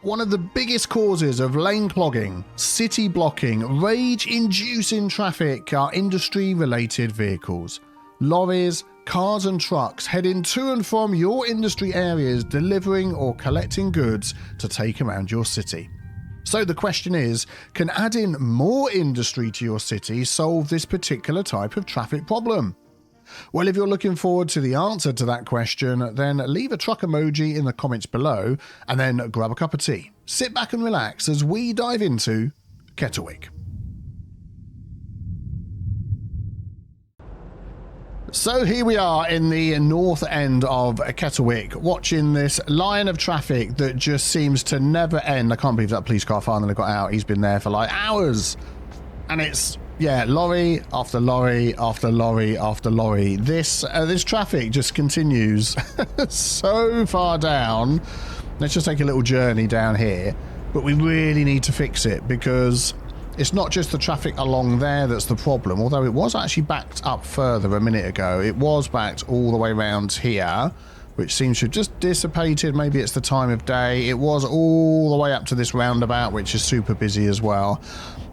One of the biggest causes of lane clogging, city blocking, rage-inducing traffic are industry-related vehicles. Lorries, cars and trucks heading to and from your industry areas delivering or collecting goods to take around your city. So the question is, can adding more industry to your city solve this particular type of traffic problem? Well, if you're looking forward to the answer to that question, then leave a truck emoji in the comments below and then grab a cup of tea. Sit back and relax as we dive into Kettlewick. So here we are in the north end of Kettlewick, watching this line of traffic that just seems to never end. I can't believe that police car finally got out. He's been there for like hours. And it's, yeah, lorry after lorry after lorry after lorry. This traffic just continues so far down. Let's just take a little journey down here. But we really need to fix it because it's not just the traffic along there that's the problem, although it was actually backed up further a minute ago. It was backed all the way around here, which seems to have just dissipated. Maybe it's the time of day. It was all the way up to this roundabout, which is super busy as well.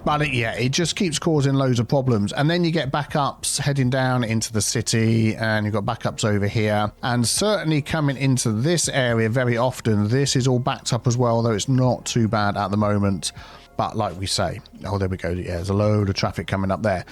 But it just keeps causing loads of problems. And then you get backups heading down into the city, and you've got backups over here. And certainly coming into this area very often, this is all backed up as well, though it's not too bad at the moment. But like we say, oh, there we go. Yeah, there's a load of traffic coming up there.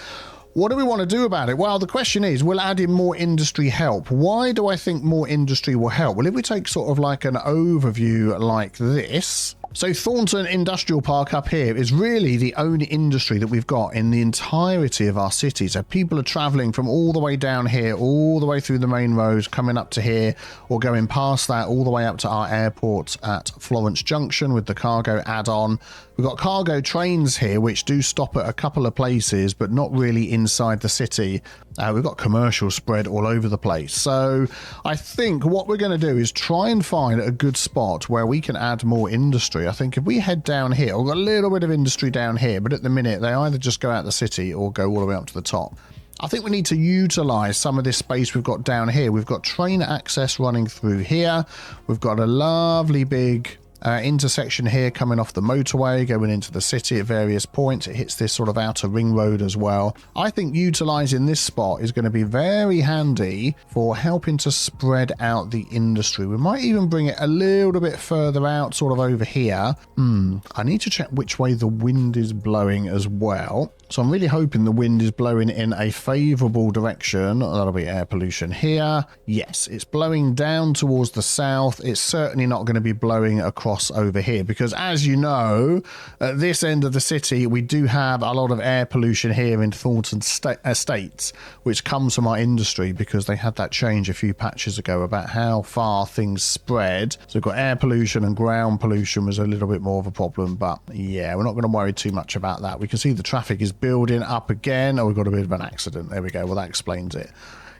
What do we want to do about it? Well, the question is, will adding more industry help? Why do I think more industry will help? Well, if we take sort of like an overview like this. So Thornton Industrial Park up here is really the only industry that we've got in the entirety of our city. So people are traveling from all the way down here, all the way through the main roads, coming up to here, or going past that all the way up to our airport at Florence Junction with the cargo add-on. We've got cargo trains here, which do stop at a couple of places, but not really inside the city. We've got commercial spread all over the place. So I think what we're going to do is try and find a good spot where we can add more industry. I think if we head down here, we've got a little bit of industry down here, but at the minute they either just go out the city or go all the way up to the top. I think we need to utilize some of this space we've got down here. We've got train access running through here. We've got a lovely big intersection here coming off the motorway going into the city at various points. It hits this sort of outer ring road as well. I think utilizing this spot is going to be very handy for helping to spread out the industry. We might even bring it a little bit further out, sort of over here. I need to check which way the wind is blowing as well. So I'm really hoping the wind is blowing in a favourable direction. That'll be air pollution here. Yes, it's blowing down towards the south. It's certainly not going to be blowing across over here because, as you know, at this end of the city, we do have a lot of air pollution here in Thornton Estates, which comes from our industry because they had that change a few patches ago about how far things spread. So we've got air pollution and ground pollution was a little bit more of a problem. But yeah, we're not going to worry too much about that. We can see the traffic is building up again. Oh, we've got a bit of an accident. There we go. Well, that explains it.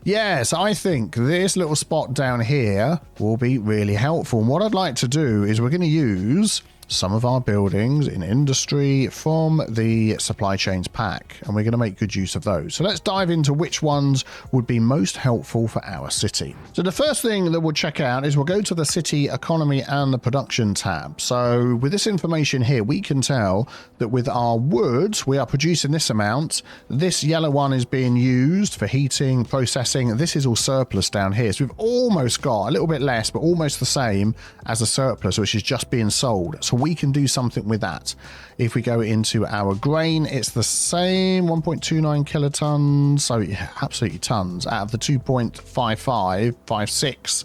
Yes, I think this little spot down here will be really helpful. And what I'd like to do is we're going to use some of our buildings in industry from the supply chains pack, and we're going to make good use of those. So let's dive into which ones would be most helpful for our city. So the first thing that we'll check out is we'll go to the city economy and the production tab. So with this information here, we can tell that with our wood, we are producing this amount. This yellow one is being used for heating, processing. This is all surplus down here. So we've almost got a little bit less, but almost the same as a surplus, which is just being sold. So we can do something with that. If we go into our grain, it's the same 1.29 kilotons. So yeah, absolutely tons out of the 2.56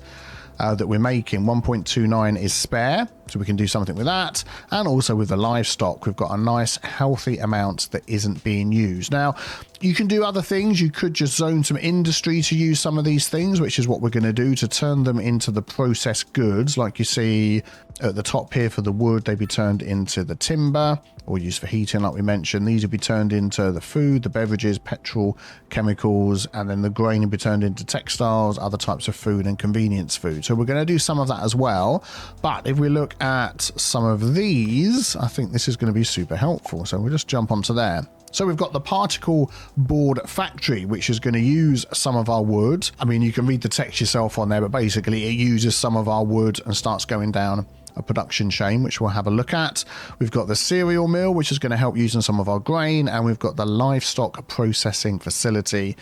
that we're making. 1.29 is spare, so we can do something with that. And also with the livestock, we've got a nice healthy amount that isn't being used. Now, you can do other things. You could just zone some industry to use some of these things, which is what we're going to do to turn them into the processed goods. Like you see at the top here for the wood, they'd be turned into the timber or used for heating, like we mentioned. These would be turned into the food, the beverages, petrol, chemicals, and then the grain would be turned into textiles, other types of food and convenience food. So we're going to do some of that as well. But if we look at some of these, I think this is going to be super helpful. So we'll just jump onto there. So we've got the particle board factory, which is going to use some of our wood. I mean, you can read the text yourself on there, but basically it uses some of our wood and starts going down a production chain, which we'll have a look at. We've got the cereal mill, which is going to help using some of our grain, and we've got the livestock processing facility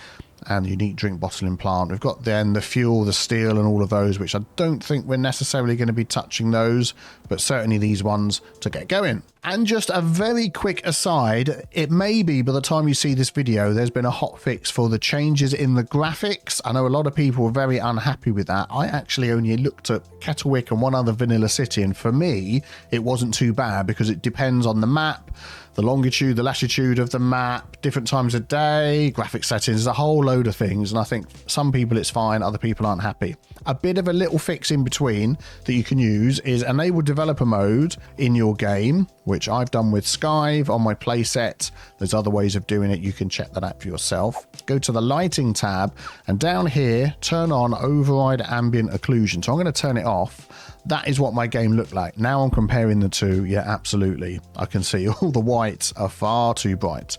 and unique drink bottling plant. We've got then the fuel, the steel, and all of those, which I don't think we're necessarily going to be touching those, but certainly these ones to get going. And just a very quick aside, it may be by the time you see this video, there's been a hot fix for the changes in the graphics. I know a lot of people were very unhappy with that. I actually only looked at Kettlewick and one other vanilla city, and for me, it wasn't too bad because it depends on the map, the longitude, the latitude of the map, different times of day, graphic settings, a whole load of things. And I think some people it's fine, other people aren't happy. A bit of a little fix in between that you can use is enable developer mode in your game, which I've done with Skive on my playset. There's other ways of doing it. You can check that out for yourself. Go to the lighting tab and down here, turn on override ambient occlusion. So I'm going to turn it off. That is what my game looked like. Now I'm comparing the two. Yeah, absolutely. I can see all the whites are far too bright.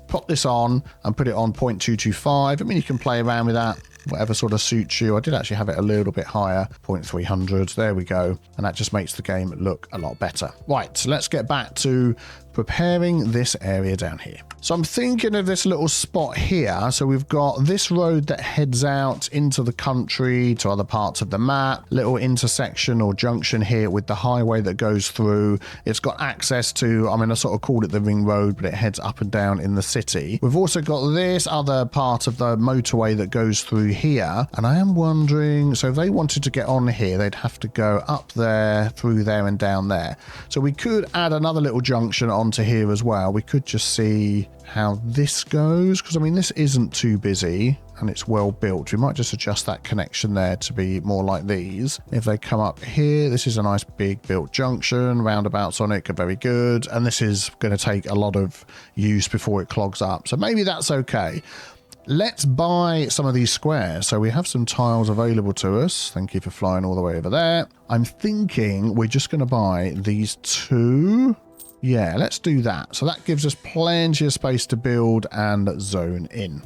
Pop this on and put it on 0.225. I mean, you can play around with that, whatever sort of suits you. I did actually have it a little bit higher, 0.300. There we go. And that just makes the game look a lot better. Right, so let's get back to preparing this area down here. So I'm thinking of this little spot here. So we've got this road that heads out into the country to other parts of the map, little intersection or junction here with the highway that goes through. It's got access to, I mean, I sort of called it the ring road, but it heads up and down in the city. We've also got this other part of the motorway that goes through here. And I am wondering, so if they wanted to get on here, they'd have to go up there, through there and down there. So we could add another little junction onto here as well. We could just see how this goes, because I mean this isn't too busy and it's well built. We might just adjust that connection there to be more like these. If they come up here, this is a nice big built junction, roundabouts on it are very good, and this is going to take a lot of use before it clogs up, so maybe that's okay. Let's buy some of these squares. So we have some tiles available to us. Thank you for flying all the way over there. I'm thinking we're just going to buy these two. Yeah, let's do that. So that gives us plenty of space to build and zone in.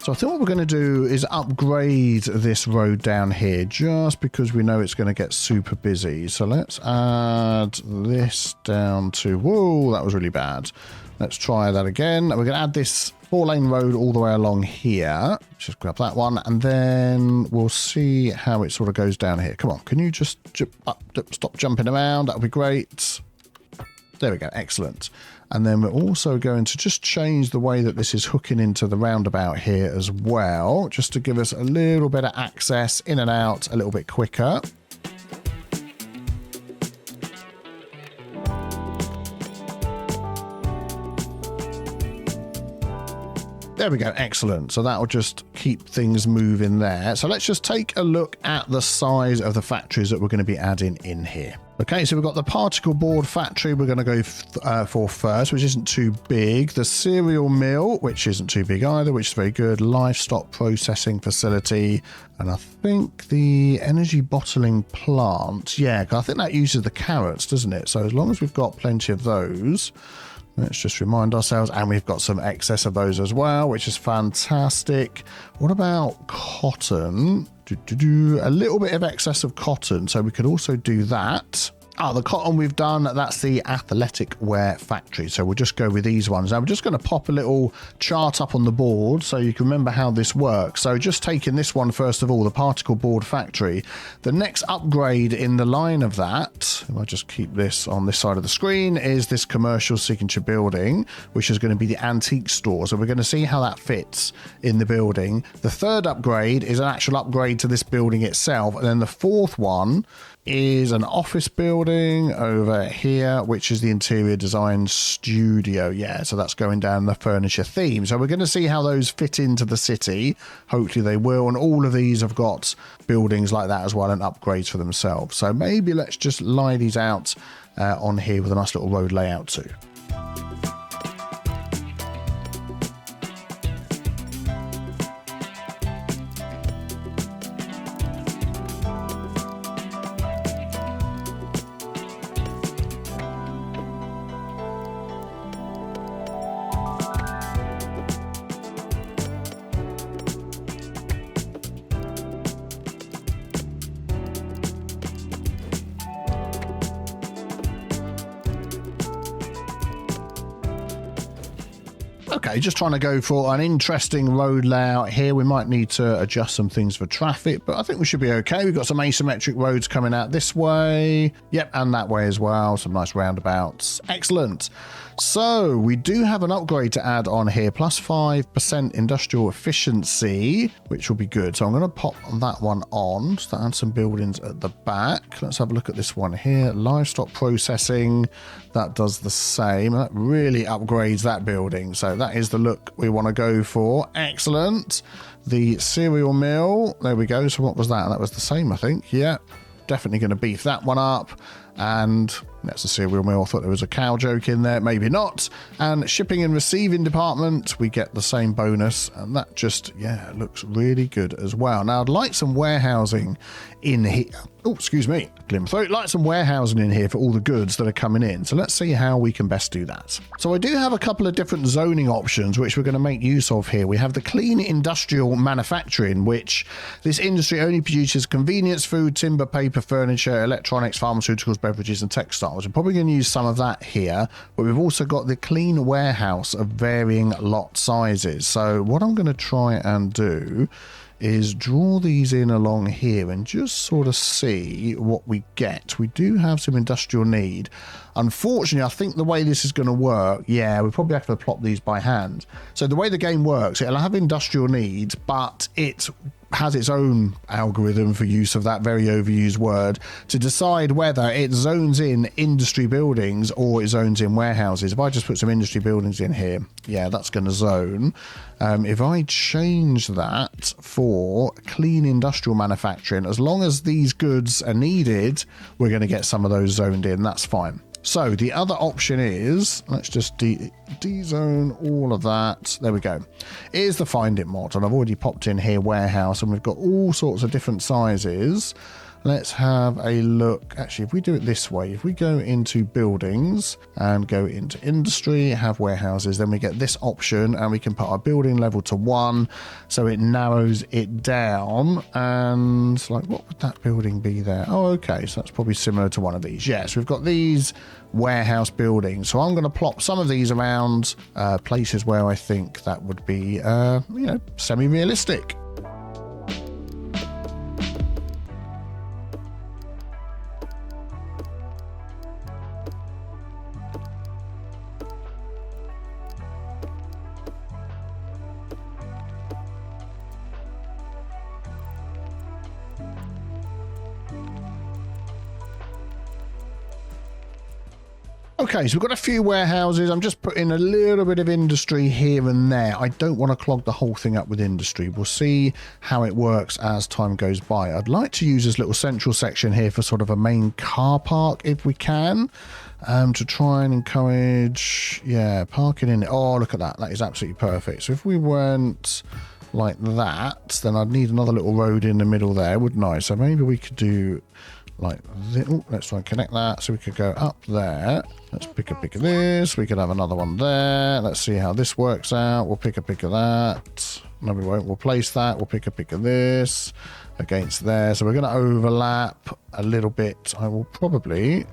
So I think what we're going to do is upgrade this road down here just because we know it's going to get super busy. So let's add this down to, whoa, that was really bad. Let's try that again. We're going to add this 4-lane road all the way along here. Just grab that one and then we'll see how it sort of goes down here. Come on, can you just stop jumping around? That would be great. There we go, excellent. And then we're also going to just change the way that this is hooking into the roundabout here as well, just to give us a little bit of access in and out a little bit quicker. There we go, excellent. So that'll just keep things moving there. So let's just take a look at the size of the factories that we're going to be adding in here. Okay, so we've got the particle board factory we're going to go for first, which isn't too big. The cereal mill, which isn't too big either, which is very good. Livestock processing facility. And I think the energy bottling plant. Yeah, I think that uses the carrots, doesn't it? So as long as we've got plenty of those, let's just remind ourselves, and we've got some excess of those as well, which is fantastic. What about cotton? A little bit of excess of cotton, so we could also do that. The cotton we've done, that's the athletic wear factory. So we'll just go with these ones. Now we're just going to pop a little chart up on the board so you can remember how this works. So just taking this one first of all, the particle board factory. The next upgrade in the line of that, if I just keep this on this side of the screen, is this commercial signature building, which is going to be the antique store. So we're going to see how that fits in the building. The third upgrade is an actual upgrade to this building itself. And then the fourth one is an office building over here, which is the interior design studio. Yeah, so that's going down the furniture theme. So we're going to see how those fit into the city. Hopefully they will. And all of these have got buildings like that as well and upgrades for themselves. So maybe let's just lie these out on here with a nice little road layout too. Okay, just trying to go for an interesting road layout here. We might need to adjust some things for traffic, but I think we should be okay. We've got some asymmetric roads coming out this way. Yep, and that way as well. Some nice roundabouts. Excellent. So we do have an upgrade to add on here, plus 5% industrial efficiency, which will be good. So I'm going to pop that one on just to add some buildings at the back. Let's have a look at this one here. Livestock processing, that does the same. That really upgrades that building. So that is the look we want to go for. Excellent. The cereal mill, there we go. So what was that? That was the same, I think. Yeah, definitely going to beef that one up. And that's a cereal mill. I thought there was a cow joke in there. Maybe not. And shipping and receiving department, we get the same bonus. And that just, yeah, looks really good as well. Now, I'd like some warehousing in here. Oh, excuse me. Glim throat. Like some warehousing in here for all the goods that are coming in. So let's see how we can best do that. So I do have a couple of different zoning options, which we're going to make use of here. We have the clean industrial manufacturing, which this industry only produces convenience, food, timber, paper, furniture, electronics, pharmaceuticals, beverages, and textiles. We're probably going to use some of that here, but we've also got the clean warehouse of varying lot sizes. So what I'm going to try and do is draw these in along here and just sort of see what we get. We do have some industrial need. Unfortunately, I think the way this is going to work, yeah, we probably have to plot these by hand. So the way the game works, it'll have industrial needs, but it has its own algorithm, for use of that very overused word, to decide whether it zones in industry buildings or it zones in warehouses. If I just put some industry buildings in here, yeah, that's going to zone. If I change that for clean industrial manufacturing, as long as these goods are needed, we're going to get some of those zoned in. That's fine. So the other option is, let's just de-zone all of that. There we go. Is the Find It mod, and I've already popped in here warehouse, and we've got all sorts of different sizes. Let's have a look. Actually, if we do it this way, if we go into buildings and go into industry, have warehouses, then we get this option and we can put our building level to 1. So it narrows it down. And like, what would that building be there? Oh, okay. So that's probably similar to one of these. Yes, we've got these warehouse buildings. So I'm going to plop some of these around places where I think that would be, semi-realistic. Okay, so we've got a few warehouses. I'm just putting a little bit of industry here and there. I don't want to clog the whole thing up with industry. We'll see how it works as time goes by. I'd like to use this little central section here for sort of a main car park if we can, to try and encourage, parking in it. Oh, look at that. That is absolutely perfect. So if we went like that, then I'd need another little road in the middle there, wouldn't I? So maybe we could do like this. Ooh, let's try and connect that. So we could go up there. Let's pick a pick of this. We could have another one there. Let's see how this works out. We'll pick a pick of that. No, we won't. We'll place that. We'll pick a pick of this against there. So we're going to overlap a little bit. I will probably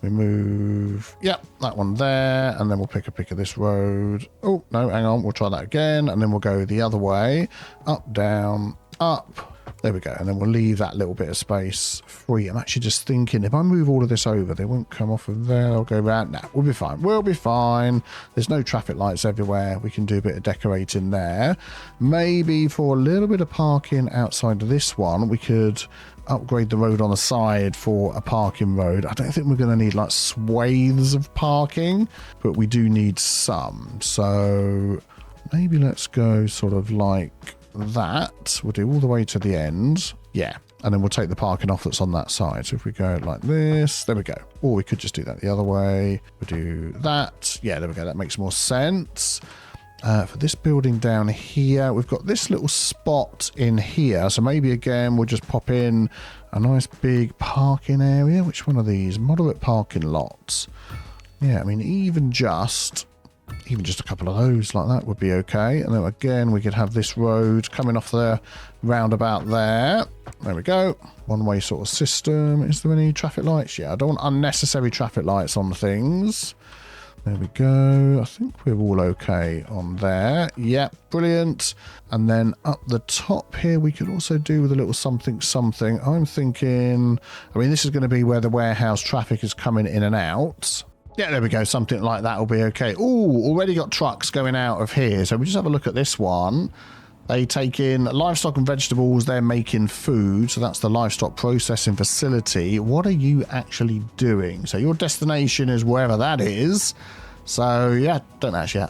remove, that one there. And then we'll pick a pick of this road. Oh, no, hang on. We'll try that again. And then we'll go the other way. Up, down, up. There we go. And then we'll leave that little bit of space free. I'm actually just thinking, if I move all of this over, they won't come off of there. They'll go around. Nah, we'll be fine. We'll be fine. There's no traffic lights everywhere. We can do a bit of decorating there. Maybe for a little bit of parking outside of this one, we could upgrade the road on the side for a parking road. I don't think we're going to need like swathes of parking, but we do need some. So maybe let's go sort of like that. We'll do all the way to the end. Yeah. And then we'll take the parking off that's on that side. So if we go like this, there we go. Or we could just do that the other way. We'll do that. Yeah, there we go. That makes more sense. For this building down here, we've got this little spot in here. So maybe again, we'll just pop in a nice big parking area. Which one of these? Moderate parking lots. Yeah, I mean, even just a couple of those like that would be okay. And then again, we could have this road coming off the roundabout there. There we go. One-way sort of system. Is there any traffic lights? Yeah, I don't want unnecessary traffic lights on things. There we go. I think we're all okay on there. Yep, brilliant. And then up the top here, we could also do with a little something, something. I'm thinking, I mean, this is going to be where the warehouse traffic is coming in and out. Yeah, there we go. Something like that will be okay. Oh, already got trucks going out of here. So we just have a look at this one. They take in livestock and vegetables. They're making food. So that's the livestock processing facility. What are you actually doing? So your destination is wherever that is. So yeah, don't actually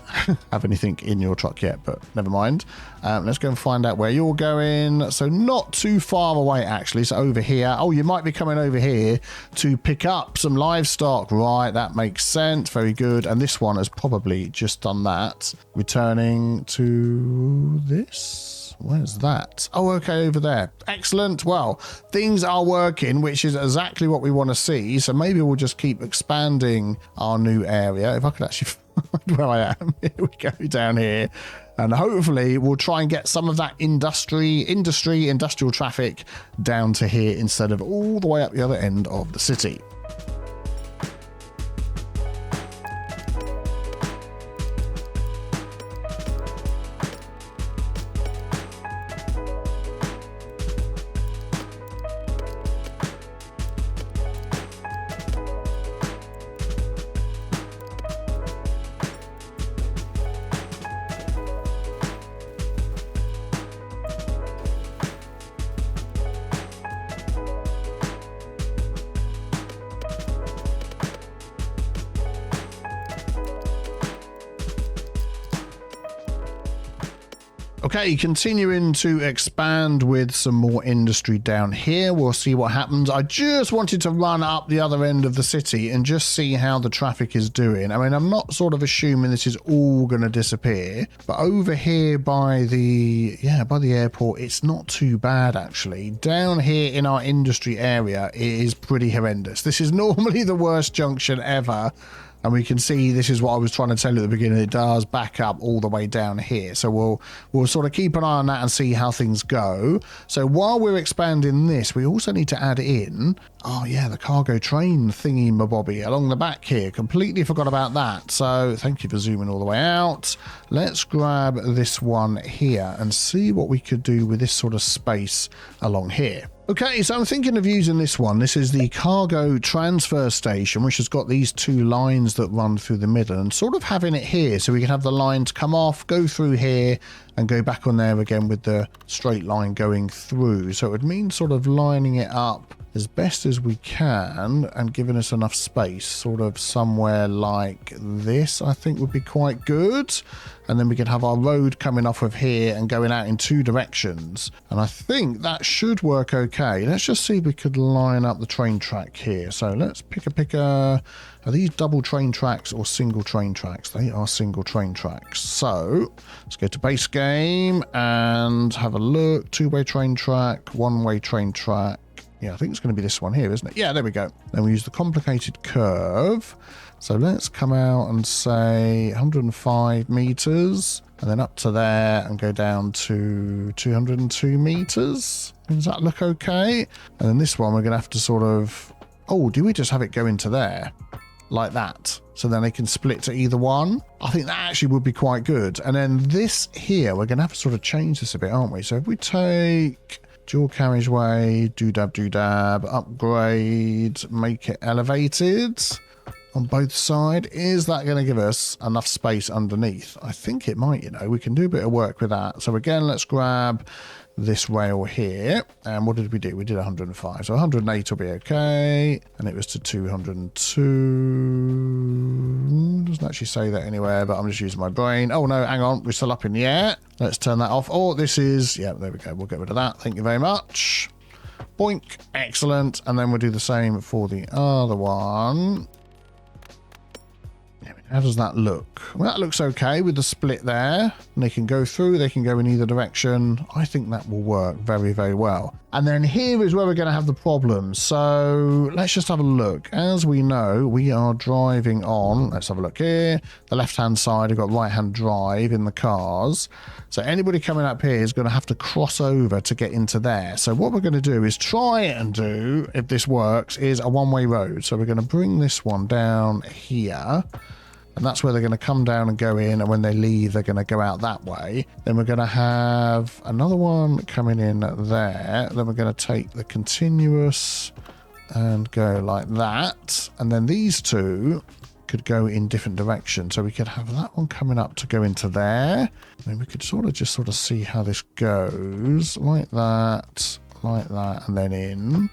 have anything in your truck yet, but never mind. Let's go and find out where you're going. So not too far away, actually. So over here. Oh, you might be coming over here to pick up some livestock. Right, that makes sense. Very good. And this one has probably just done that. Returning to this. Where's that? Oh, okay, over there. Excellent. Well, things are working, which is exactly what we want to see. So maybe we'll just keep expanding our new area. If I could actually find where I am. Here we go, down here. And hopefully we'll try and get some of that industrial traffic down to here instead of all the way up the other end of the city. Okay, continuing to expand with some more industry down here. We'll see what happens. I just wanted to run up the other end of the city and just see how the traffic is doing. I mean, I'm not sort of assuming this is all going to disappear, but over here by the airport, it's not too bad, actually. Down here in our industry area, it is pretty horrendous. This is normally the worst junction ever. And we can see this is what I was trying to tell you at the beginning. It does back up all the way down here. So we'll sort of keep an eye on that and see how things go. So while we're expanding this, we also need to add in, oh yeah, the cargo train thingy mabobby along the back here. Completely forgot about that. So thank you for zooming all the way out. Let's grab this one here and see what we could do with this sort of space along here. Okay, so I'm thinking of using this one. This is the cargo transfer station, which has got these two lines that run through the middle, and sort of having it here so we can have the lines come off, go through here, and go back on there again with the straight line going through. So it would mean sort of lining it up as best as we can and giving us enough space, sort of somewhere like this, I think would be quite good. And then we could have our road coming off of here and going out in two directions. And I think that should work okay. Let's just see if we could line up the train track here. So let's pick a... Are these double train tracks or single train tracks? They are single train tracks. So let's go to base game and have a look. Two-way train track, one-way train track. Yeah, I think it's going to be this one here, isn't it? Yeah, there we go. Then we use the complicated curve. So let's come out and say 105 meters and then up to there and go down to 202 meters. Does that look okay? And then this one we're going to have to sort of... Oh, do we just have it go into there? Like that. So then they can split to either one. I think that actually would be quite good. And then this here, we're going to have to sort of change this a bit, aren't we? So if we take... dual carriageway, doodab, upgrade, make it elevated on both sides. Is that going to give us enough space underneath? I think it might, you know. We can do a bit of work with that. So again, let's grab this rail here. And what did we do? We did 105. So 108 will be okay. And it was to 202. Doesn't actually say that anywhere, but I'm just using my brain. Oh no, hang on. We're still up in the air. Let's turn that off. Oh, this is... Yeah, there we go. We'll get rid of that. Thank you very much. Boink. Excellent. And then we'll do the same for the other one. How does that look? Well, that looks okay with the split there. And they can go through, they can go in either direction. I think that will work very, very well. And then here is where we're going to have the problem. So let's just have a look. As we know, we are driving on. Let's have a look here. The left-hand side, we've got right-hand drive in the cars. So anybody coming up here is going to have to cross over to get into there. So what we're going to do is try and do, if this works, is a one-way road. So we're going to bring this one down here. And that's where they're going to come down and go in. And when they leave, they're going to go out that way. Then we're going to have another one coming in there. Then we're going to take the continuous and go like that. And then these two could go in different directions. So we could have that one coming up to go into there. Then we could sort of see how this goes. Like that, and then in.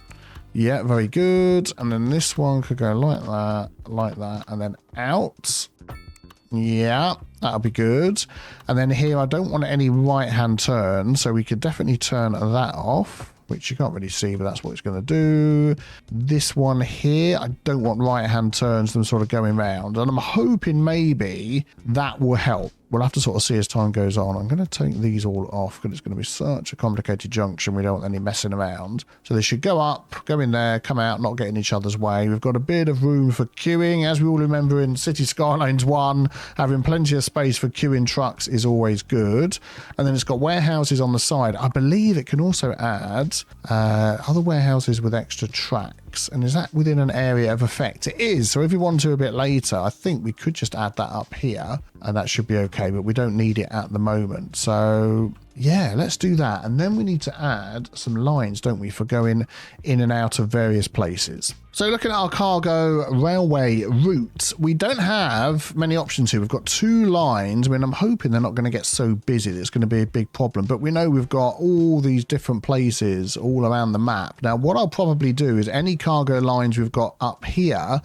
Yeah, very good. And then this one could go like that, and then out. Yeah, that'll be good. And then here, I don't want any right-hand turn, so we could definitely turn that off, which you can't really see, but that's what it's going to do. This one here, I don't want right-hand turns, them sort of going round. And I'm hoping maybe that will help. We'll have to sort of see as time goes on. I'm going to take these all off because it's going to be such a complicated junction. We don't want any messing around. So they should go up, go in there, come out, not get in each other's way. We've got a bit of room for queuing. As we all remember in City Skylines 1, having plenty of space for queuing trucks is always good. And then it's got warehouses on the side. I believe it can also add other warehouses with extra tracks. And is that within an area of effect? It is. So if we want to a bit later, I think we could just add that up here and that should be okay, but we don't need it at the moment. So yeah, let's do that. And then we need to add some lines, don't we, for going in and out of various places. So looking at our cargo railway route, we don't have many options here. We've got 2 lines. I mean, I'm hoping they're not going to get so busy that it's going to be a big problem, but we know we've got all these different places all around the map. Now, what I'll probably do is any cargo lines we've got up here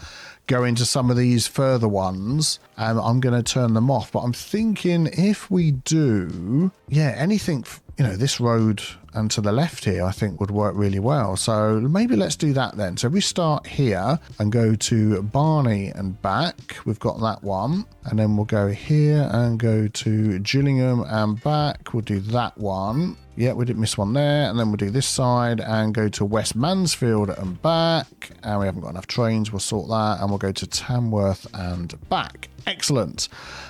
go into some of these further ones, and I'm going to turn them off. But I'm thinking if we do, yeah, anything, you know, this road and to the left here, I think would work really well. So maybe let's do that then. So we start here and go to Barney and back. We've got that one. And then we'll go here and go to Gillingham and back. We'll do that one. Yeah, we didn't miss one there. And then we'll do this side and go to West Mansfield and back. And we haven't got enough trains. We'll sort that. And we'll go to Tamworth and back. Excellent.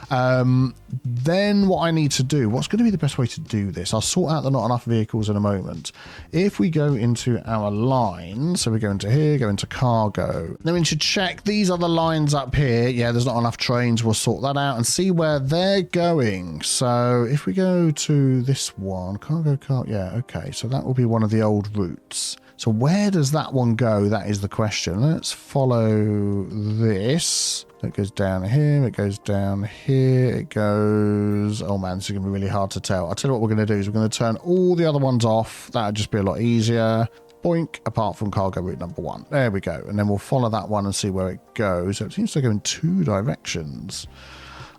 Then what I need to do, what's going to be the best way to do this? I'll sort out the not enough vehicles in a moment. If we go into our lines, so we go into here, go into cargo. Then we should check these are the lines up here. Yeah, there's not enough trains. We'll sort that out and see where they're going. So if we go to this one, cargo car, yeah, okay. So that will be one of the old routes. So where does that one go? That is the question. Let's follow this. It goes down here. It goes down here. It goes... Oh, man, this is going to be really hard to tell. I'll tell you what we're going to do is we're going to turn all the other ones off. That'll just be a lot easier. Boink, apart from cargo route number 1. There we go. And then we'll follow that one and see where it goes. So it seems to go in 2 directions.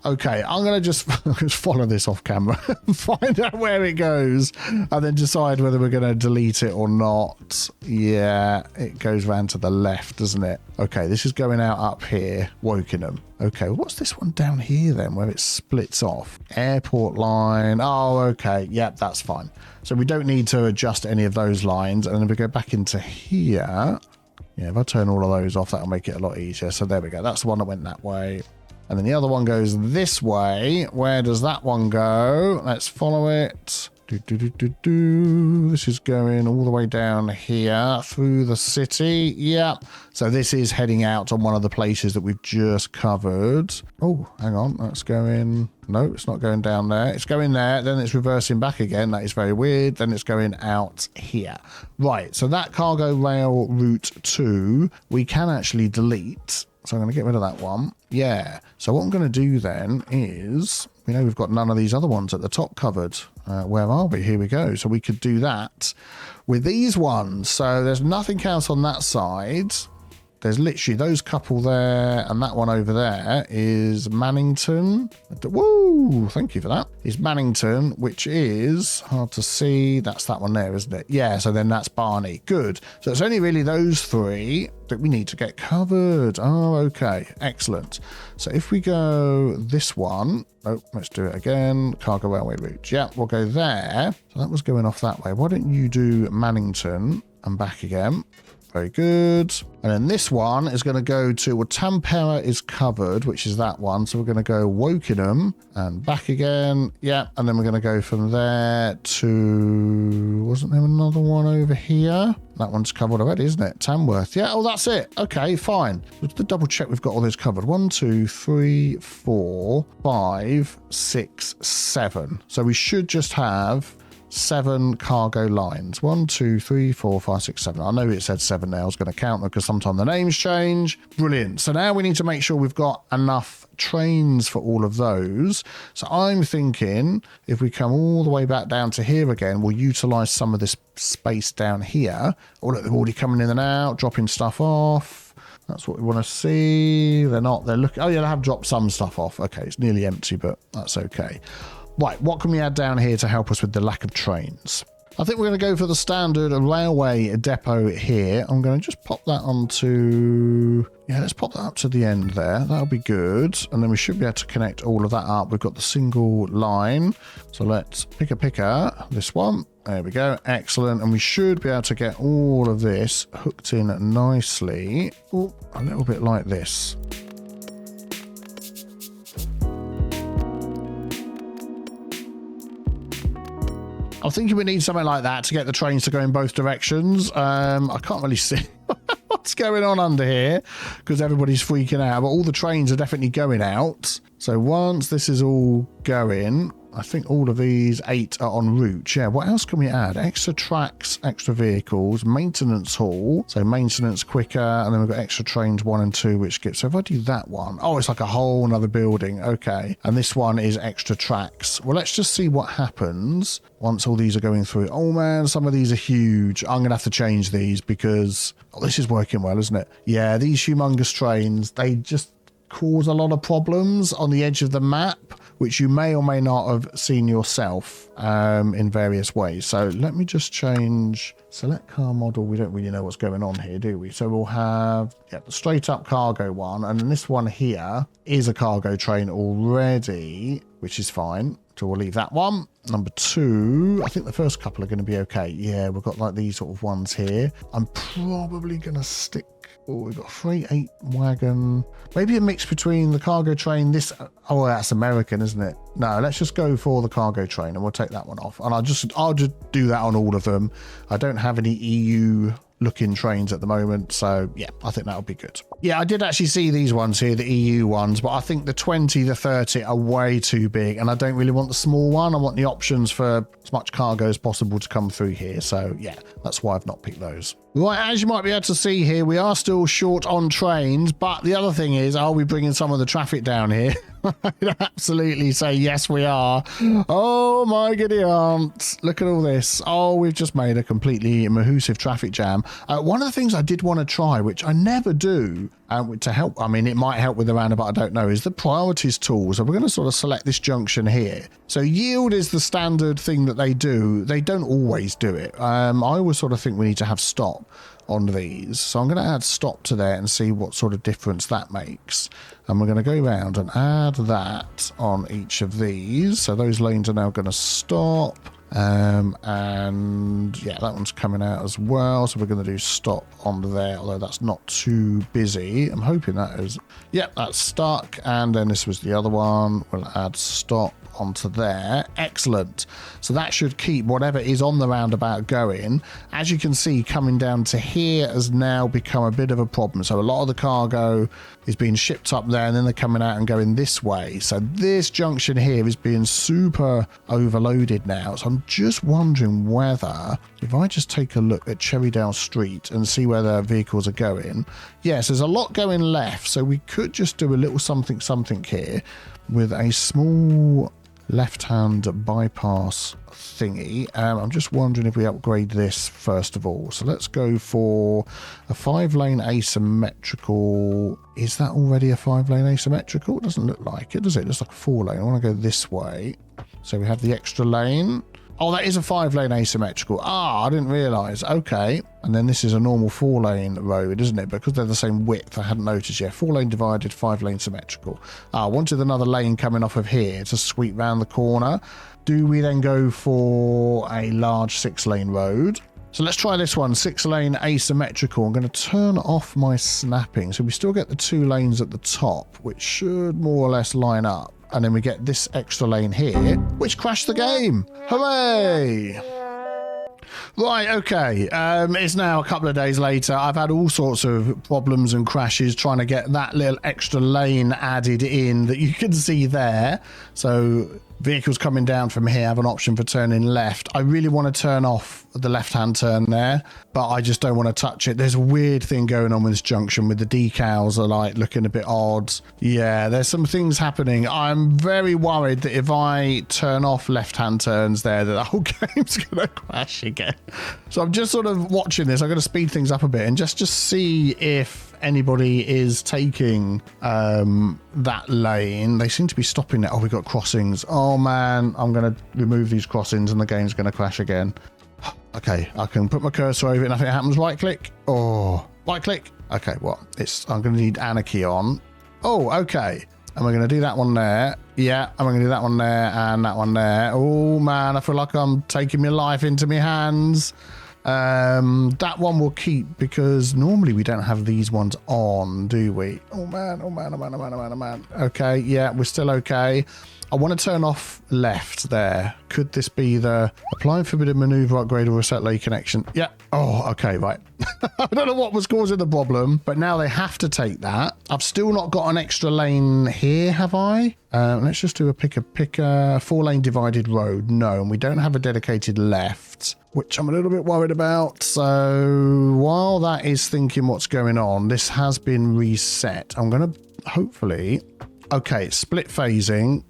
Okay, I'm going to just follow this off camera, find out where it goes, and then decide whether we're going to delete it or not. Yeah, it goes round to the left, doesn't it? Okay, this is going out up here, Wokingham. Okay, what's this one down here then, where it splits off? Airport line. Oh, okay. Yep, that's fine. So we don't need to adjust any of those lines. And then if we go back into here, yeah, if I turn all of those off, that'll make it a lot easier. So there we go. That's the one that went that way. And then the other one goes this way. Where does that one go? Let's follow it. This is going all the way down here through the city. Yep. So this is heading out on one of the places that we've just covered. Oh, hang on. That's going... No, it's not going down there. It's going there. Then it's reversing back again. That is very weird. Then it's going out here. Right. So that cargo rail route 2, we can actually delete. So I'm going to get rid of that one. Yeah. So what I'm going to do then is, you know, we've got none of these other ones at the top covered. Where are we? Here we go. So we could do that with these ones. So there's nothing else on that side. There's literally those couple there, and that one over there is Mannington. Woo! Thank you for that. Is Mannington, which is hard to see. That's that one there, isn't it? Yeah, so then that's Barney. Good. So it's only really those 3 that we need to get covered. Oh, okay. Excellent. So if we go this one... Oh, let's do it again. Cargo railway route. Yeah, we'll go there. So that was going off that way. Why don't you do Mannington and back again? very good. And then this one is going to go to, well, Tampere is covered, which is that one. So we're going to go Wokingham and back again. Yeah. And then we're going to go from there to, wasn't there another one over here? That one's covered already, isn't it? Tamworth. Yeah. Oh, that's it. Okay, fine. Let's double check we've got all those covered. 1, 2, 3, 4, 5, 6, 7. So we should just have 7 cargo lines. 1, 2, 3, 4, 5, 6, 7. I know it said 7 there. I was going to count them because sometimes the names change. Brilliant. So now we need to make sure we've got enough trains for all of those. So I'm thinking if we come all the way back down to here again, we'll utilize some of this space down here. Oh, look, they're already coming in and out, dropping stuff off. That's what we want to see. They're not. They're looking. Oh, yeah, they have dropped some stuff off. Okay, it's nearly empty, but that's okay. Right, what can we add down here to help us with the lack of trains? I think we're going to go for the standard railway depot here. I'm going to just pop that onto... Yeah, let's pop that up to the end there. That'll be good. And then we should be able to connect all of that up. We've got the single line. So let's pick a picker. This one. There we go. Excellent. And we should be able to get all of this hooked in nicely. Ooh, a little bit like this. I'm thinking we need something like that to get the trains to go in both directions. I can't really see what's going on under here because everybody's freaking out, but all the trains are definitely going out. So once this is all going, I think all of these 8 are en route. Yeah, what else can we add? Extra tracks, extra vehicles, maintenance hall. So maintenance quicker, and then we've got extra trains 1 and 2, which gets... So if I do that one... Oh, it's like a whole nother building. Okay. And this one is extra tracks. Well, let's just see what happens once all these are going through. Oh, man, some of these are huge. I'm going to have to change these because... Oh, this is working well, isn't it? Yeah, these humongous trains, they just cause a lot of problems on the edge of the map, which you may or may not have seen yourself in various ways. So let me just change select car model. We don't really know what's going on here, do we? So we'll have the straight up cargo one. And then this one here is a cargo train already, which is fine. So we'll leave that one. Number 2, I think the first couple are going to be okay. Yeah, we've got like these sort of ones here. I'm probably going to stick... Oh, we've got a freight 8 wagon. Maybe a mix between the cargo train, this... Oh, that's American, isn't it? No, let's just go for the cargo train and we'll take that one off. And I'll just do that on all of them. I don't have any EU looking trains at the moment, so yeah, I think that'll be good. Yeah, I did actually see these ones here, the EU ones, but I think the 20, the 30 are way too big, and I don't really want the small one. I want the options for as much cargo as possible to come through here, so yeah, that's why I've not picked those. Right, as you might be able to see here, we are still short on trains, but the other thing is, are we bringing some of the traffic down here? I'd absolutely say yes, we are. Oh my giddy aunt, look at all this. Oh, we've just made a completely mahoosive traffic jam. One of the things I did want to try, which I never do, to help, I mean, it might help with the roundabout, I don't know, is the priorities tool. So we're going to sort of select this junction here. So yield is the standard thing that they do. They don't always do it. I always sort of think we need to have stop on these. So I'm going to add stop to there and see what sort of difference that makes. And we're going to go around and add that on each of these. So those lanes are now going to stop. And yeah, that one's coming out as well, so we're going to do stop on there, although that's not too busy. I'm hoping that is, yep, that's stuck. And then this was the other one. We'll add stop onto there. Excellent. So that should keep whatever is on the roundabout going. As you can see, coming down to here has now become a bit of a problem. So a lot of the cargo is being shipped up there, and then they're coming out and going this way. So this junction here is being super overloaded now. So I'm just wondering whether, if I just take a look at Cherrydale Street and see where the vehicles are going. Yes, there's a lot going left, so we could just do a little something here with a small left-hand bypass thingy. I'm just wondering if we upgrade this first of all. So let's go for a 5-lane asymmetrical. Is that already a 5-lane asymmetrical? It doesn't look like it, does it? It looks like a 4-lane. I want to go this way. So we have the extra lane. Oh, that is a 5-lane asymmetrical. Ah, I didn't realise. Okay. And then this is a normal 4-lane road, isn't it? Because they're the same width. I hadn't noticed yet. 4-lane divided, 5-lane symmetrical. Ah, I wanted another lane coming off of here to sweep round the corner. Do we then go for a large 6-lane road? So let's try this one, 6-lane asymmetrical. I'm going to turn off my snapping. So we still get the 2 lanes at the top, which should more or less line up. And then we get this extra lane here, which crashed the game. Hooray! Right, okay. It's now a couple of days later. I've had all sorts of problems and crashes trying to get that little extra lane added in that you can see there. So vehicles coming down from here have an option for turning left. I really want to turn off the left-hand turn there, but I just don't want to touch it. There's a weird thing going on with this junction with the decals are like looking a bit odd. Yeah, there's some things happening. I'm very worried that if I turn off left-hand turns there, that the whole game's going to crash again. So I'm just sort of watching this. I'm going to speed things up a bit and just see if anybody is taking that lane. They seem to be stopping it. Oh, we've got crossings. Oh man, I'm going to remove these crossings and the game's going to crash again. Okay, I can put my cursor over it, nothing happens. Right click. Oh, right click. Okay, what? I'm going to need anarchy on. Oh, okay. And we're going to do that one there. Yeah, and we're going to do that one there and that one there. Oh man, I feel like I'm taking my life into my hands. That one will keep because normally we don't have these ones on, do we? Oh man, oh man, oh man, oh man, oh man, oh man. Okay, yeah, we're still okay. I want to turn off left there. Could this be the applying forbidden maneuver upgrade or reset lane connection? Yeah. Oh, okay, right. I don't know what was causing the problem, but now they have to take that. I've still not got an extra lane here, have I? Let's just do a pick a 4-lane divided road. No, and we don't have a dedicated left, which I'm a little bit worried about. So while that is thinking what's going on, this has been reset. I'm going to hopefully... Okay, split phasing.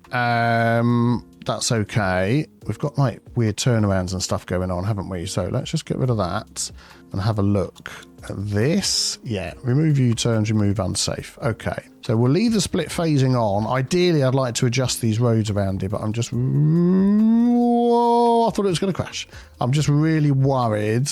That's okay. We've got like weird turnarounds and stuff going on, haven't we? So let's just get rid of that and have a look at this. Yeah, remove U-turns, remove unsafe. Okay, so we'll leave the split phasing on. Ideally, I'd like to adjust these roads around here, but I'm just... Whoa, I thought it was going to crash. I'm just really worried,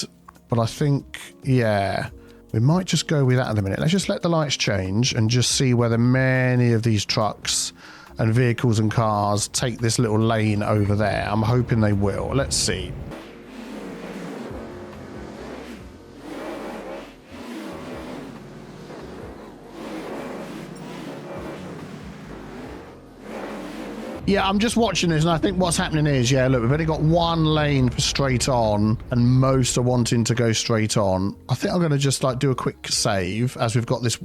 but I think, yeah... We might just go with that in a minute. Let's just let the lights change and just see whether many of these trucks and vehicles and cars take this little lane over there. I'm hoping they will. Let's see. Yeah, I'm just watching this and I think what's happening is, yeah, look, we've only got one lane for straight on and most are wanting to go straight on. I think I'm going to just like do a quick save as we've got this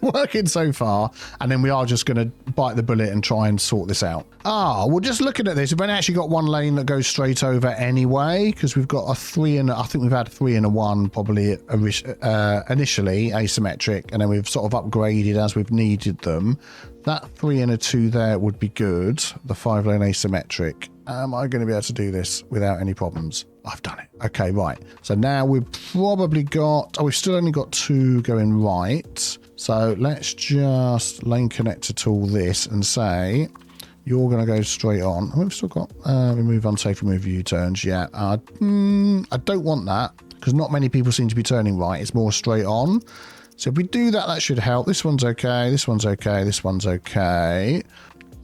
working so far. And then we are just going to bite the bullet and try and sort this out. Well, just looking at this, we've only actually got one lane that goes straight over anyway, because we've got a 3 and I think we've had 3 and a 1 probably initially asymmetric, and then we've sort of upgraded as we've needed them. That 3 and a 2 there would be good. The 5-lane asymmetric. Am I going to be able to do this without any problems? I've done it. Okay, right. So now we've probably got... Oh, we've still only got 2 going right. So let's just lane connector tool this and say, you're going to go straight on. We've still got remove unsafe, remove U-turns. Yeah, I don't want that because not many people seem to be turning right. It's more straight on. So if we do that, that should help. This one's okay. This one's okay. This one's okay.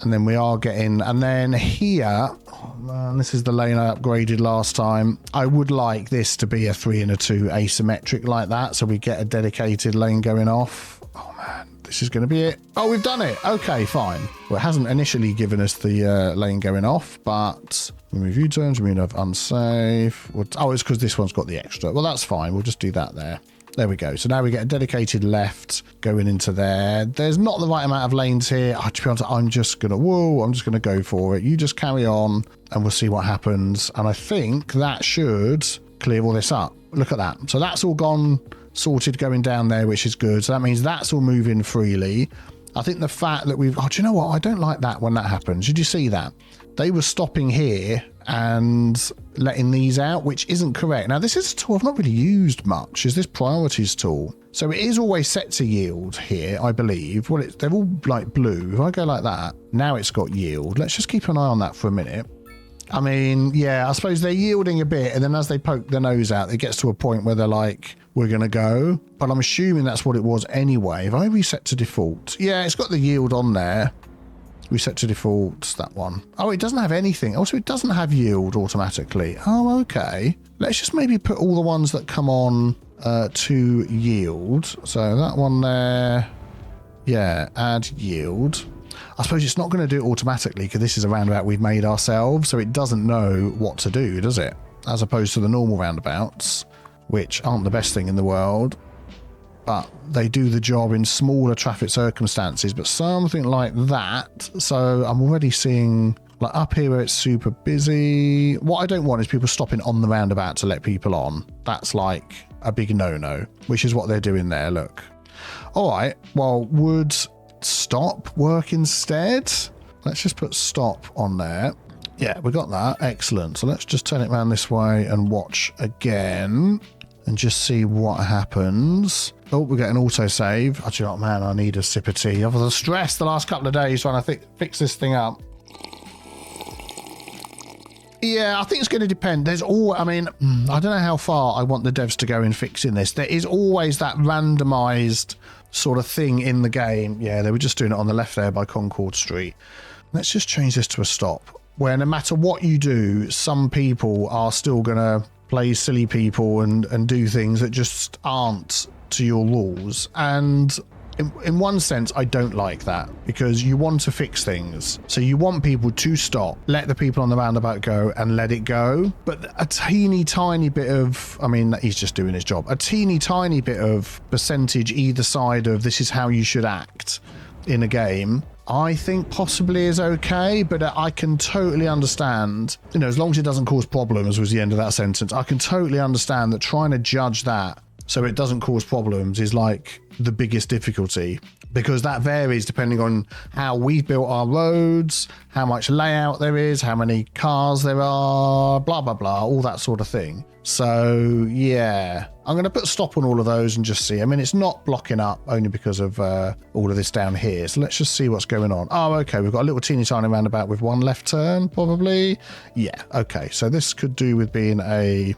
And then we are getting... And then here... Oh man, this is the lane I upgraded last time. I would like this to be a 3 and a 2 asymmetric like that. So we get a dedicated lane going off. Oh man, this is going to be it. Oh, we've done it. Okay, fine. Well, it hasn't initially given us the lane going off, but... Remove U-turns, remove unsafe. Oh, it's because this one's got the extra. Well, that's fine. We'll just do that there. There we go. So now we get a dedicated left going into there. There's not the right amount of lanes here. To be honest, I'm just going to go for it. You just carry on and we'll see what happens. And I think that should clear all this up. Look at that. So that's all gone sorted going down there, which is good. So that means that's all moving freely. I think the fact that we've... Oh, do you know what? I don't like that when that happens. Did you see that? They were stopping here and letting these out, which isn't correct. Now, this is a tool I've not really used much, is this priorities tool. So it is always set to yield here, I believe. Well, they're all like blue. If I go like that, now it's got yield. Let's just keep an eye on that for a minute. I mean, yeah, I suppose they're yielding a bit, and then as they poke their nose out, it gets to a point where they're like, we're going to go. But I'm assuming that's what it was anyway. If I reset to default, yeah, it's got the yield on there. Reset to default, that one. Oh, it doesn't have anything. Also, it doesn't have yield automatically. Oh, okay. Let's just maybe put all the ones that come on to yield. So that one there. Yeah, add yield. I suppose it's not going to do it automatically because this is a roundabout we've made ourselves, so it doesn't know what to do, does it? As opposed to the normal roundabouts, which aren't the best thing in the world, but they do the job in smaller traffic circumstances. But something like that, so I'm already seeing, like up here where it's super busy. What I don't want is people stopping on the roundabout to let people on. That's like a big no-no, which is what they're doing there, look. All right, well, would stop work instead? Let's just put stop on there. Yeah, we got that. Excellent. So let's just turn it around this way and watch again and just see what happens. Oh, we get an autosave. Actually, oh man, I need a sip of tea. I've had stress the last couple of days trying to fix this thing up. Yeah, I think it's going to depend. There's all, I mean, I don't know how far I want the devs to go in fixing this. There is always that randomized sort of thing in the game. Yeah, they were just doing it on the left there by Concord Street. Let's just change this to a stop, where no matter what you do, some people are still going to play silly people and do things that just aren't to your rules. And in one sense, I don't like that, because you want to fix things. So you want people to stop, let the people on the roundabout go and let it go. But a teeny tiny bit of, I mean, he's just doing his job. A teeny tiny bit of percentage either side of this is how you should act in a game, I think possibly is okay, but I can totally understand, you know, as long as it doesn't cause problems was the end of that sentence. I can totally understand that trying to judge that so it doesn't cause problems is like the biggest difficulty, because that varies depending on how we've built our roads, how much layout there is, how many cars there are, blah, blah, blah, all that sort of thing. So, yeah, I'm going to put a stop on all of those and just see. I mean, it's not blocking up only because of all of this down here. So let's just see what's going on. Oh, okay, we've got a little teeny tiny roundabout with one left turn, probably. Yeah, okay, so this could do with being a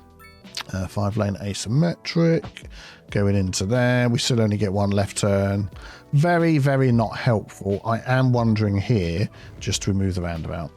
5-lane asymmetric going into there. We still only get one left turn. Very, very not helpful. I am wondering here just to remove the roundabout.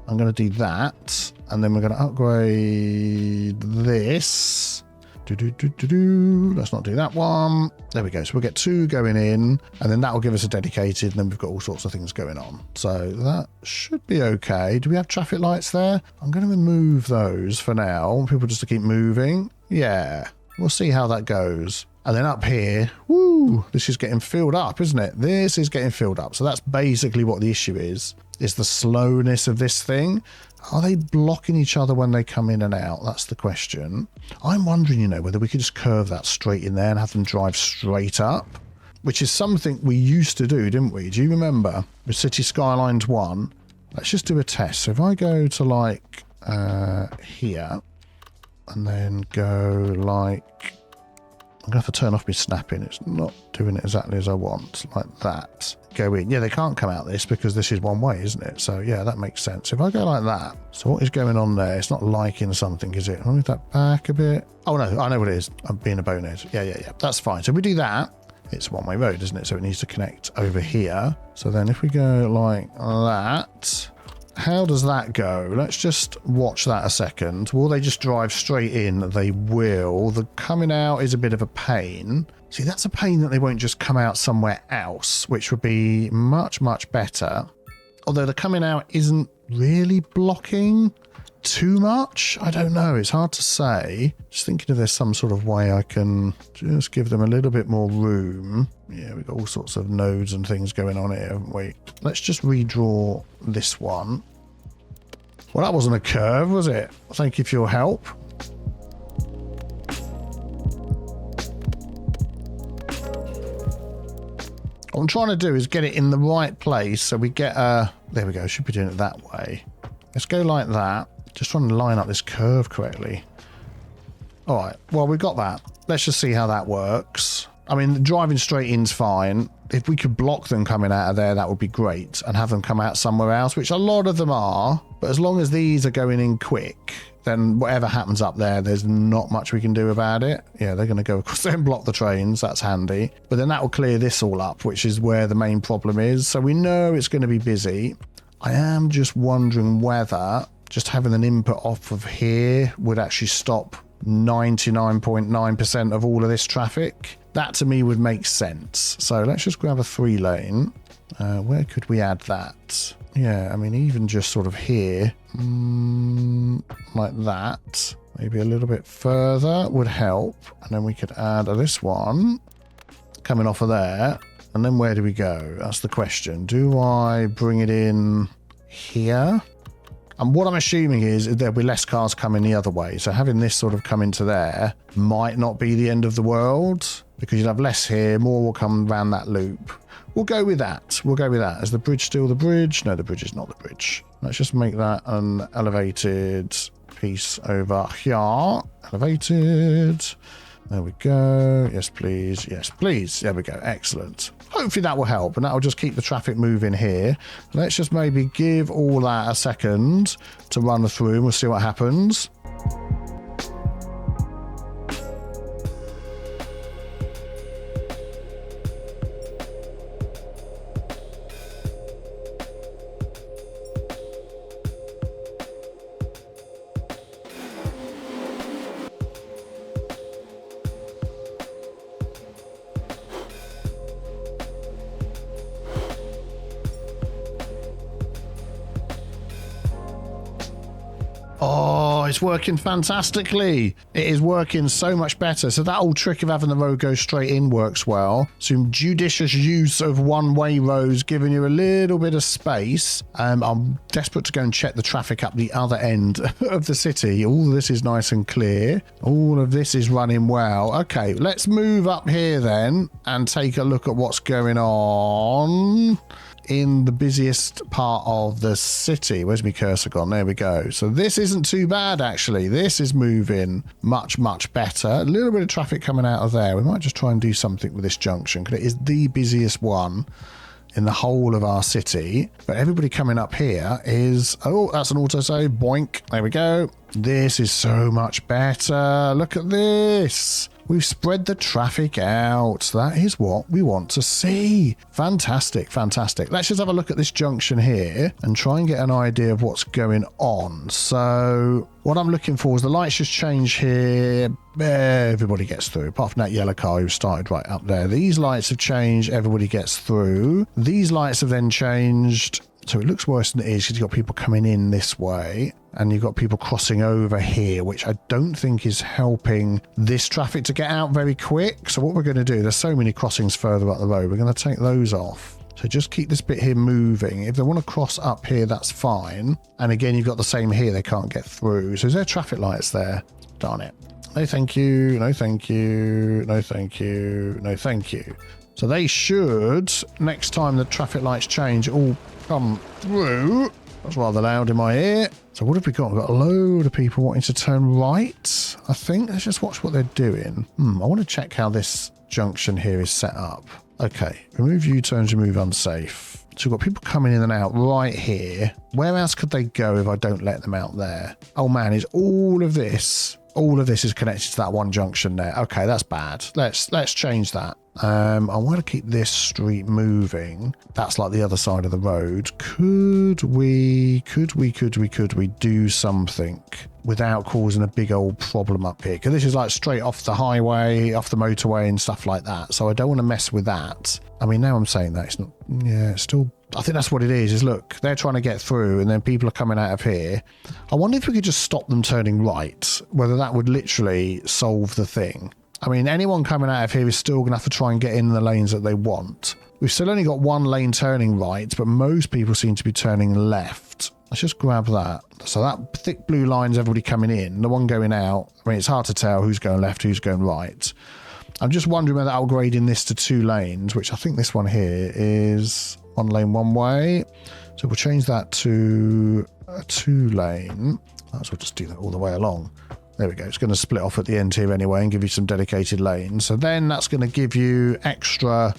I'm going to do that, and then we're going to upgrade this. Let's not do that one. There we go. So we'll get 2 going in, and then that will give us a dedicated, and then we've got all sorts of things going on. So that should be okay. Do we have traffic lights there? I'm going to remove those for now. I want people just to keep moving. Yeah, we'll see how that goes. And then up here, woo, this is getting filled up, isn't it? This is getting filled up. So that's basically what the issue is the slowness of this thing. Are they blocking each other when they come in and out? That's the question. I'm wondering, you know, whether we could just curve that straight in there and have them drive straight up, which is something we used to do, didn't we? Do you remember with City Skylines 1? Let's just do a test. So if I go to like here and then go like, I'm going to have to turn off my snapping. It's not doing it exactly as I want, like that. Go in. Yeah, they can't come out this because this is one way, isn't it? So yeah, that makes sense. If I go like that, so what is going on there? It's not liking something, is it? I'll move that back a bit. Oh no, I know what it is. I'm being a bonehead. Yeah. That's fine. So if we do that, it's a one-way road, isn't it? So it needs to connect over here. So then if we go like that, how does that go? Let's just watch that a second. Will they just drive straight in? They will. The coming out is a bit of a pain. See, that's a pain that they won't just come out somewhere else, which would be much, much better. Although the coming out isn't really blocking too much. I don't know. It's hard to say. Just thinking if there's some sort of way I can just give them a little bit more room. Yeah, we've got all sorts of nodes and things going on here, haven't we? Let's just redraw this one. Well, that wasn't a curve, was it? Thank you for your help. What I'm trying to do is get it in the right place so we get a... There we go. Should be doing it that way. Let's go like that. Just trying to line up this curve correctly. All right. Well, we've got that. Let's just see how that works. I mean, driving straight in's fine. If we could block them coming out of there, that would be great, and have them come out somewhere else, which a lot of them are. But as long as these are going in quick, then whatever happens up there, there's not much we can do about it. Yeah, they're going to go across there and block the trains. That's handy. But then that will clear this all up, which is where the main problem is. So we know it's going to be busy. I am just wondering whether just having an input off of here would actually stop 99.9% of all of this traffic. That to me would make sense. So let's just grab a 3-lane. Where could we add that? Yeah, I mean, even just sort of here, like that, maybe a little bit further would help. And then we could add this one coming off of there. And then where do we go? That's the question. Do I bring it in here? And what I'm assuming is there'll be less cars coming the other way. So having this sort of come into there might not be the end of the world, because you'll have less here, more will come around that loop. We'll go with that. We'll go with that. Is the bridge still the bridge? No, the bridge is not the bridge. Let's just make that an elevated piece over here. Elevated. There we go. Yes, please. Yes, please. There we go. Excellent. Hopefully that will help, and that will just keep the traffic moving here. Let's just maybe give all that a second to run through, and we'll see what happens. Oh, it's working fantastically. It is working so much better. So that old trick of having the road go straight in works well. Some judicious use of one-way roads, giving you a little bit of space. I'm desperate to go and check the traffic up the other end of the city. All of this is nice and clear. All of this is running well. Okay, let's move up here then and take a look at what's going on in the busiest part of the city. Where's my cursor gone? There we go. So this isn't too bad, actually. This is moving much, much better. A little bit of traffic coming out of there. We might just try and do something with this junction, because it is the busiest one in the whole of our city. But everybody coming up here is... Oh, that's an autosave. Boink. There we go. This is so much better. Look at this. We've spread the traffic out. That is what we want to see. Fantastic, fantastic. Let's just have a look at this junction here and try and get an idea of what's going on. So what I'm looking for is the lights just change here. Everybody gets through, apart from that yellow car who started right up there. These lights have changed. Everybody gets through. These lights have then changed. So it looks worse than it is, because you've got people coming in this way and you've got people crossing over here, which I don't think is helping this traffic to get out very quick. So what we're going to do, there's so many crossings further up the road, we're going to take those off. So just keep this bit here moving. If they want to cross up here, that's fine. And again, you've got the same here, they can't get through. So is there traffic lights there? Darn it. No thank you, no thank you, no thank you, no thank you. So they should, next time the traffic lights change, all come through. That's rather loud in my ear. So what have we got? We've got a load of people wanting to turn right, I think. Let's just watch what they're doing. I want to check how this junction here is set up. Okay, remove U-turns, remove unsafe. So we've got people coming in and out right here. Where else could they go if I don't let them out there? Oh man, is all of this is connected to that one junction there. Okay, that's bad. Let's change that. I want to keep this street moving. That's like the other side of the road. Could we do something without causing a big old problem up here? Because this is like straight off the highway, off the motorway and stuff like that. So I don't want to mess with that. I mean, now I'm saying that it's not, yeah, it's still, I think that's what it is look, they're trying to get through and then people are coming out of here. I wonder if we could just stop them turning right, whether that would literally solve the thing. I mean, anyone coming out of here is still going to have to try and get in the lanes that they want. We've still only got one lane turning right, but most people seem to be turning left. Let's just grab that. So that thick blue line's everybody coming in. The one going out, I mean, it's hard to tell who's going left, who's going right. I'm just wondering whether upgrading this to 2 lanes, which I think this one here is 1 lane, 1 way. So we'll change that to a 2 lane. Might as well just do that all the way along. There we go. It's going to split off at the end here anyway and give you some dedicated lanes. So then that's going to give you extra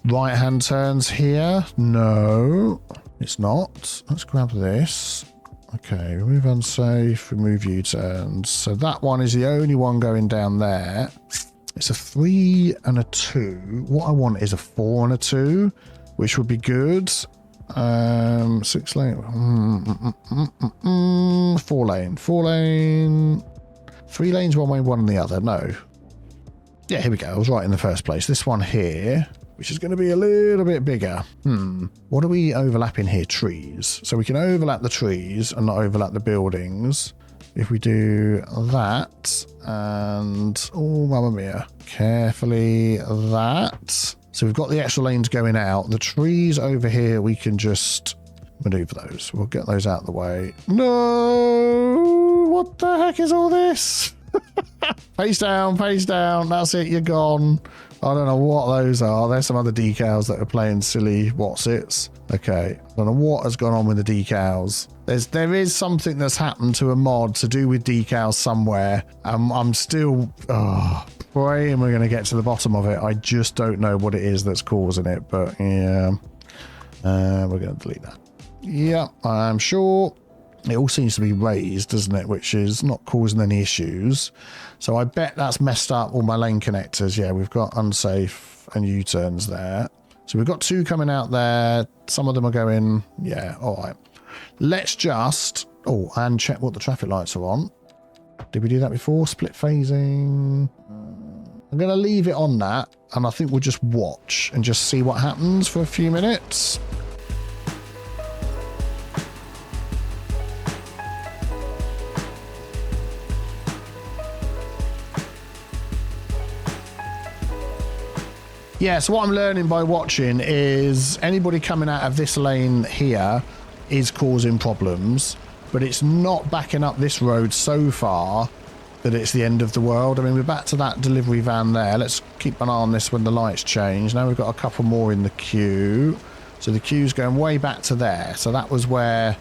right-hand turns here. No, it's not. Let's grab this. Okay, remove unsafe, remove U-turns. So that one is the only one going down there. It's a 3 and a 2. What I want is a 4 and a 2, which would be good. 6 lane. 4 lane. 4 lane. 3 lanes one way, one on the other. No. Yeah, here we go. I was right in the first place. This one here, which is going to be a little bit bigger. What are we overlapping here? Trees. So we can overlap the trees and not overlap the buildings. If we do that and... oh, mamma mia. Carefully that. So we've got the extra lanes going out. The trees over here, we can just maneuver those. We'll get those out of the way. No! What the heck is all this? Face down, face down. That's it, you're gone. I don't know what those are. There's some other decals that are playing silly what's-its. Okay, I don't know what has gone on with the decals. There is something that's happened to a mod to do with decals somewhere. I'm still praying we're going to get to the bottom of it. I just don't know what it is that's causing it, but yeah. We're going to delete that. Yeah, I'm sure. It all seems to be raised, doesn't it? Which is not causing any issues. So I bet that's messed up all my lane connectors. Yeah, we've got unsafe and U-turns there. So we've got 2 coming out there. Some of them are going... yeah, all right. Let's just... oh, and check what the traffic lights are on. Did we do that before? Split phasing. I'm going to leave it on that. And I think we'll just watch and just see what happens for a few minutes. Yeah, so what I'm learning by watching is anybody coming out of this lane here is causing problems, but it's not backing up this road so far that it's the end of the world. I mean, we're back to that delivery van there. Let's keep an eye on this when the lights change. Now we've got a couple more in the queue. So the queue's going way back to there. So that was where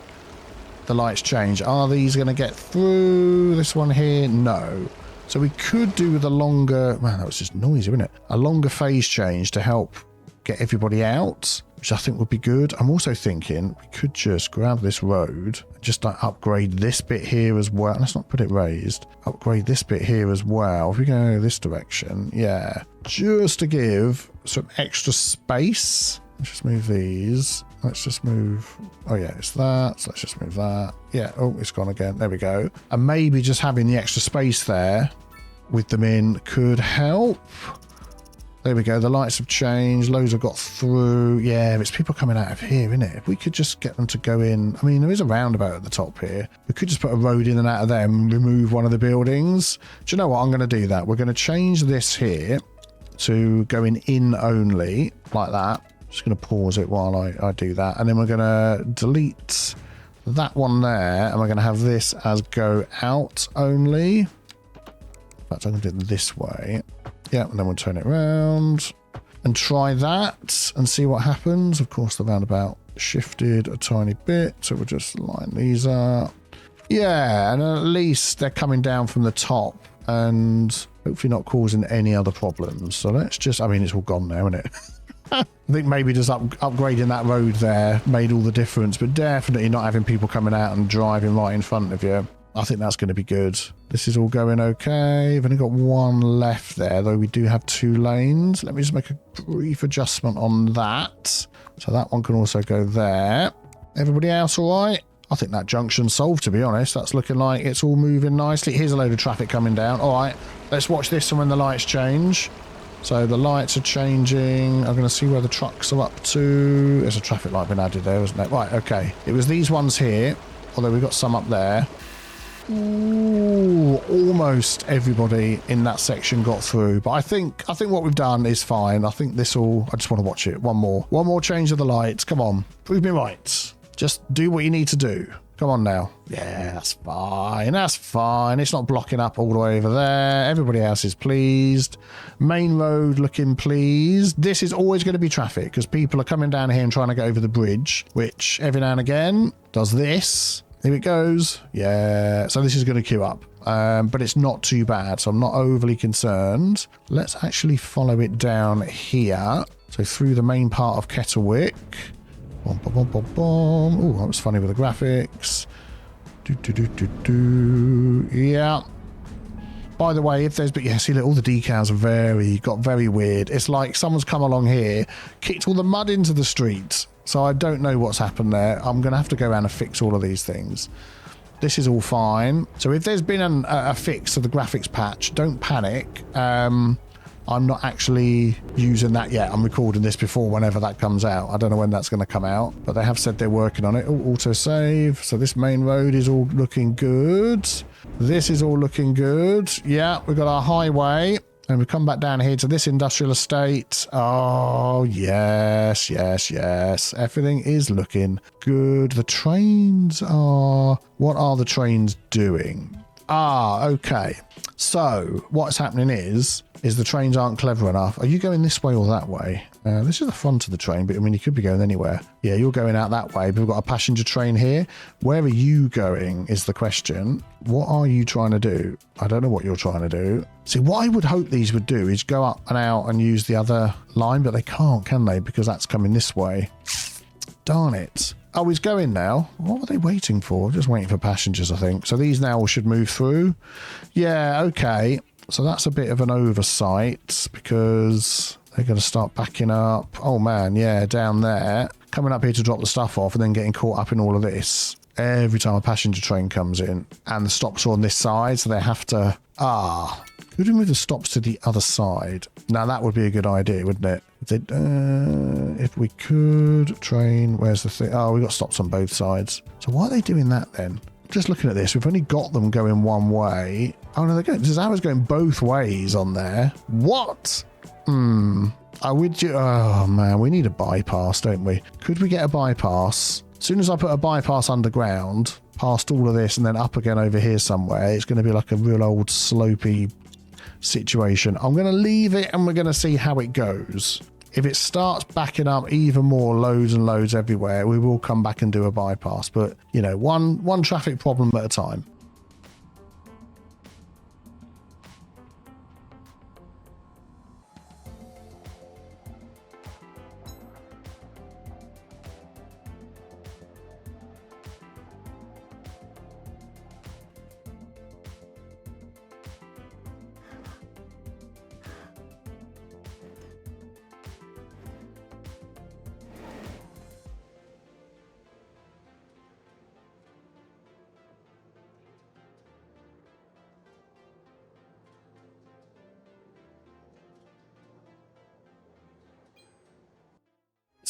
the lights change. Are these going to get through this one here? No. So we could do with a longer... man, that was just noisy, wasn't it? A longer phase change to help get everybody out, which I think would be good. I'm also thinking we could just grab this road, just like upgrade this bit here as well. Let's not put it raised. Upgrade this bit here as well. If we go this direction, yeah. Just to give some extra space. Let's just move these. Let's just move... oh yeah, it's that. So let's just move that. Yeah, oh, it's gone again. There we go. And maybe just having the extra space there with them in could help. There we go. The lights have changed. Loads have got through. Yeah, it's people coming out of here, isn't it? If we could just get them to go in... I mean, there is a roundabout at the top here. We could just put a road in and out of them and remove one of the buildings. Do you know what? I'm going to do that. We're going to change this here to going in only, like that. Just going to pause it while I do that. And then we're going to delete that one there. And we're going to have this as go out only. In fact, I'm going to do it this way. Yeah, and then we'll turn it around and try that and see what happens. Of course, the roundabout shifted a tiny bit. So we'll just line these up. Yeah, and at least they're coming down from the top and hopefully not causing any other problems. So let's just... I mean, it's all gone now, isn't it? I think maybe just upgrading that road there made all the difference, but definitely not having people coming out and driving right in front of you. I think that's going to be good. This is all going okay. We've only got one left there, though we do have 2 lanes. Let me just make a brief adjustment on that. So that one can also go there. Everybody else all right? I think that junction's solved, to be honest. That's looking like it's all moving nicely. Here's a load of traffic coming down. All right, let's watch this and when the lights change. So the lights are changing. I'm going to see where the trucks are up to. There's a traffic light been added there, isn't it? Right, okay. It was these ones here, although we've got some up there. Ooh, almost everybody in that section got through. But I think what we've done is fine. I think this all... I just want to watch it. One more change of the lights. Come on. Prove me right. Just do what you need to do. Come on now. Yeah, that's fine. That's fine. It's not blocking up all the way over there. Everybody else is pleased. Main road looking pleased. This is always going to be traffic because people are coming down here and trying to get over the bridge, which every now and again does this. Here it goes. Yeah, so this is going to queue up. But it's not too bad, so I'm not overly concerned. Let's actually follow it down here. So through the main part of Kettlewick. Boom, boom, boom, boom, boom. Oh, that was funny with the graphics. Yeah. By the way, if there's... But yeah, see, look, all the decals are got very weird. It's like someone's come along here, kicked all the mud into the streets. So I don't know what's happened there. I'm going to have to go around and fix all of these things. This is all fine. So if there's been a fix to the graphics patch, don't panic. I'm not actually using that yet. I'm recording this before whenever that comes out. I don't know when that's going to come out, but they have said they're working on it. Oh, autosave. So this main road is all looking good. This is all looking good. Yeah, we've got our highway. And we come back down here to this industrial estate. Oh, yes, yes, yes. Everything is looking good. The trains are... What are the trains doing? Ah, okay. So what's happening is the trains aren't clever enough. Are you going this way or that way? This is the front of the train, but I mean, you could be going anywhere. Yeah, you're going out that way, but we've got a passenger train here. Where are you going is the question. What are you trying to do? I don't know what you're trying to do. See, what I would hope these would do is go up and out and use the other line, but they can't, can they? Because that's coming this way. Darn it. Oh, he's going now. What were they waiting for? Just waiting for passengers, I think. So these now should move through. Yeah, okay. So that's a bit of an oversight because they're going to start backing up. Oh, man, yeah, down there. Coming up here to drop the stuff off and then getting caught up in all of this. Every time a passenger train comes in. And the stops are on this side, so they have to... Ah, could we move the stops to the other side? Now, that would be a good idea, wouldn't it? If we could train... Where's the thing? Oh, we've got stops on both sides. So why are they doing that then? Just looking at this, we've only got them going one way. Oh, no, they're going... There's arrows going both ways on there. What? I would... Oh, man, we need a bypass, don't we? Could we get a bypass? As soon as I put a bypass underground, past all of this and then up again over here somewhere, it's going to be like a real old slopey situation. I'm going to leave it and we're going to see how it goes. If it starts backing up even more, loads and loads everywhere, we will come back and do a bypass. But, you know, one traffic problem at a time.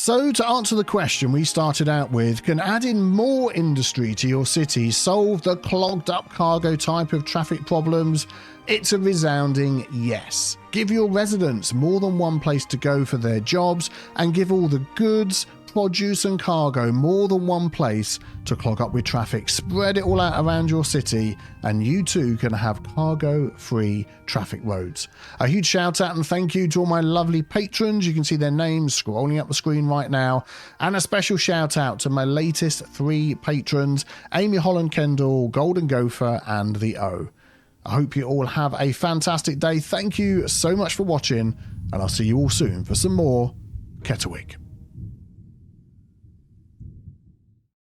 So to answer the question we started out with, can adding more industry to your city solve the clogged up cargo type of traffic problems? It's a resounding yes. Give your residents more than one place to go for their jobs and give all the goods, produce and cargo more than one place to clog up with traffic. Spread it all out around your city and you too can have cargo-free traffic roads. A huge shout out and thank you to all my lovely patrons. You can see their names scrolling up the screen right now. And a special shout out to my latest 3 patrons, Amy Holland Kendall, Golden Gopher and the O. I hope you all have a fantastic day. Thank you so much for watching and I'll see you all soon for some more Kettlewick.